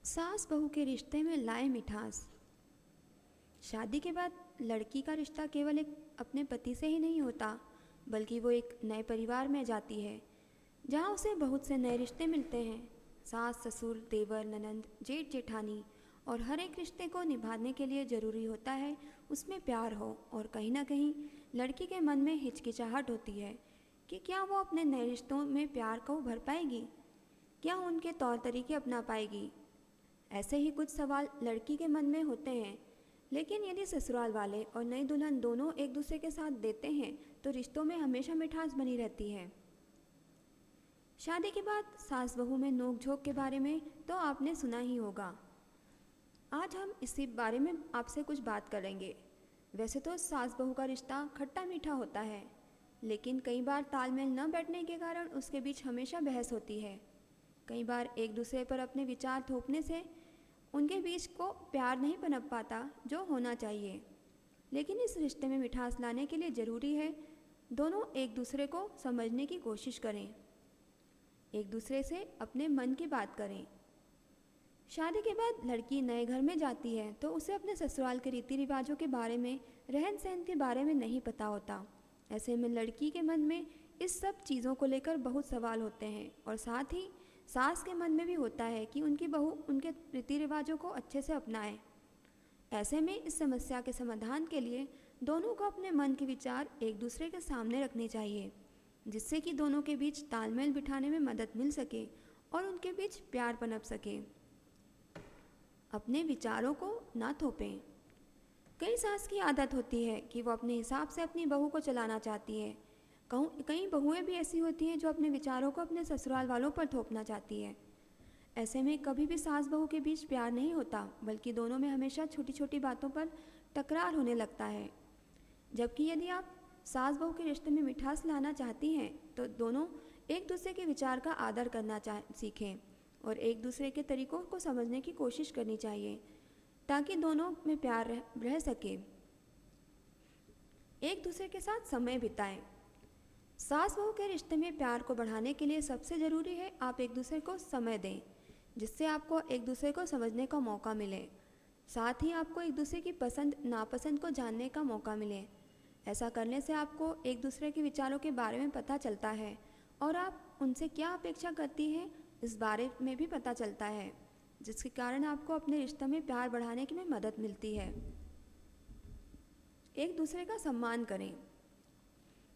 सास बहू के रिश्ते में लाए मिठास। शादी के बाद लड़की का रिश्ता केवल एक अपने पति से ही नहीं होता, बल्कि वो एक नए परिवार में जाती है जहाँ उसे बहुत से नए रिश्ते मिलते हैं। सास ससुर देवर ननंद जेठ जेठानी और हर एक रिश्ते को निभाने के लिए ज़रूरी होता है उसमें प्यार हो, और कहीं ना कहीं लड़की के मन में हिचकिचाहट होती है कि क्या वो अपने नए रिश्तों में प्यार को भर पाएगी, क्या उनके तौर तरीके अपना पाएगी। ऐसे ही कुछ सवाल लड़की के मन में होते हैं। लेकिन यदि ससुराल वाले और नई दुल्हन दोनों एक दूसरे के साथ देते हैं तो रिश्तों में हमेशा मिठास बनी रहती है। शादी के बाद सास बहू में नोक-झोंक के बारे में तो आपने सुना ही होगा। आज हम इसी बारे में आपसे कुछ बात करेंगे। वैसे तो सास बहू का रिश्ता खट्टा मीठा होता है, लेकिन कई बार तालमेल न बैठने के कारण उसके बीच हमेशा बहस होती है। कई बार एक दूसरे पर अपने विचार थोपने से उनके बीच को प्यार नहीं पनप पाता जो होना चाहिए। लेकिन इस रिश्ते में मिठास लाने के लिए ज़रूरी है दोनों एक दूसरे को समझने की कोशिश करें, एक दूसरे से अपने मन की बात करें। शादी के बाद लड़की नए घर में जाती है तो उसे अपने ससुराल के रीति रिवाजों के बारे में, रहन सहन के बारे में नहीं पता होता। ऐसे में लड़की के मन में इस सब चीज़ों को लेकर बहुत सवाल होते हैं, और साथ ही सास के मन में भी होता है कि उनकी बहू उनके रीति रिवाजों को अच्छे से अपनाए। ऐसे में इस समस्या के समाधान के लिए दोनों को अपने मन के विचार एक दूसरे के सामने रखने चाहिए, जिससे कि दोनों के बीच तालमेल बिठाने में मदद मिल सके और उनके बीच प्यार पनप सके। अपने विचारों को ना थोपें। कई सास की आदत होती है कि वो अपने हिसाब से अपनी बहू को चलाना चाहती है। कई बहुएं भी ऐसी होती हैं जो अपने विचारों को अपने ससुराल वालों पर थोपना चाहती है। ऐसे में कभी भी सास बहू के बीच प्यार नहीं होता, बल्कि दोनों में हमेशा छोटी छोटी बातों पर तकरार होने लगता है। जबकि यदि आप सास बहू के रिश्ते में मिठास लाना चाहती हैं तो दोनों एक दूसरे के विचार का आदर करना सीखें और एक दूसरे के तरीकों को समझने की कोशिश करनी चाहिए, ताकि दोनों में प्यार रह सके। एक दूसरे के साथ समय बिताएं। सास बहू के रिश्ते में प्यार को बढ़ाने के लिए सबसे ज़रूरी है आप एक दूसरे को समय दें, जिससे आपको एक दूसरे को समझने का मौका मिले। साथ ही आपको एक दूसरे की पसंद नापसंद को जानने का मौका मिले। ऐसा करने से आपको एक दूसरे के विचारों के बारे में पता चलता है और आप उनसे क्या अपेक्षा करती हैं इस बारे में भी पता चलता है, जिसके कारण आपको अपने रिश्ते में प्यार बढ़ाने में मदद मिलती है। एक दूसरे का सम्मान करें।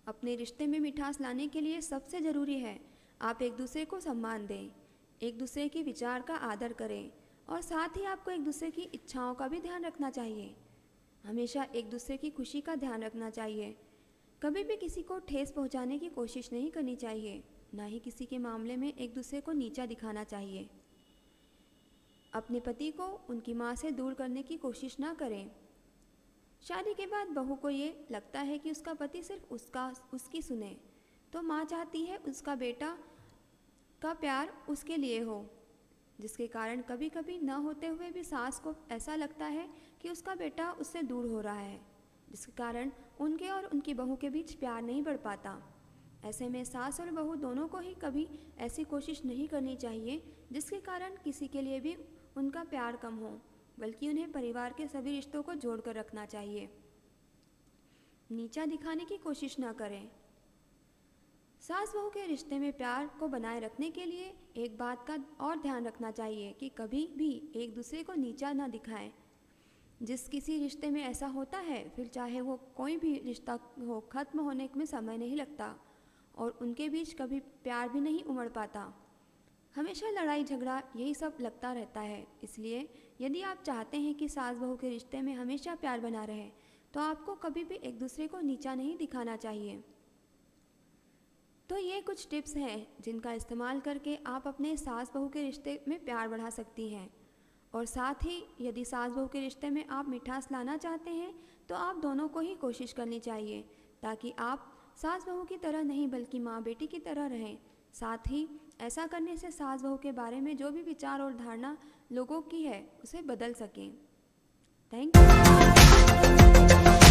अपने रिश्ते में मिठास लाने के लिए सबसे ज़रूरी है आप एक दूसरे को सम्मान दें, एक दूसरे के विचार का आदर करें, और साथ ही आपको एक दूसरे की इच्छाओं का भी ध्यान रखना चाहिए। हमेशा एक दूसरे की खुशी का ध्यान रखना चाहिए। कभी भी किसी को ठेस पहुंचाने की कोशिश नहीं करनी चाहिए, ना ही किसी के मामले में एक दूसरे को नीचा दिखाना चाहिए। अपने पति को उनकी माँ से दूर करने की कोशिश ना करें। शादी के बाद बहू को ये लगता है कि उसका पति सिर्फ उसकी सुने, तो माँ चाहती है उसका बेटा का प्यार उसके लिए हो, जिसके कारण कभी कभी न होते हुए भी सास को ऐसा लगता है कि उसका बेटा उससे दूर हो रहा है, जिसके कारण उनके और उनकी बहू के बीच प्यार नहीं बढ़ पाता। ऐसे में सास और बहू दोनों को ही कभी ऐसी कोशिश नहीं करनी चाहिए जिसके कारण किसी के लिए भी उनका प्यार कम हो, बल्कि उन्हें परिवार के सभी रिश्तों को जोड़कर रखना चाहिए। नीचा दिखाने की कोशिश ना करें। सास बहू के रिश्ते में प्यार को बनाए रखने के लिए एक बात का और ध्यान रखना चाहिए कि कभी भी एक दूसरे को नीचा ना दिखाएं। जिस किसी रिश्ते में ऐसा होता है, फिर चाहे वो कोई भी रिश्ता हो, खत्म होने में समय नहीं लगता और उनके बीच कभी प्यार भी नहीं उमड़ पाता। हमेशा लड़ाई झगड़ा यही सब लगता रहता है। इसलिए यदि आप चाहते हैं कि सास बहू के रिश्ते में हमेशा प्यार बना रहे, तो आपको कभी भी एक दूसरे को नीचा नहीं दिखाना चाहिए। तो ये कुछ टिप्स हैं जिनका इस्तेमाल करके आप अपने सास बहू के रिश्ते में प्यार बढ़ा सकती हैं। और साथ ही यदि सास बहू के रिश्ते में आप मिठास लाना चाहते हैं तो आप दोनों को ही कोशिश करनी चाहिए, ताकि आप सास बहू की तरह नहीं बल्कि माँ बेटी की तरह रहें। साथ ही ऐसा करने से सास बहू के बारे में जो भी विचार और धारणा लोगों की है उसे बदल सकें। Thank you.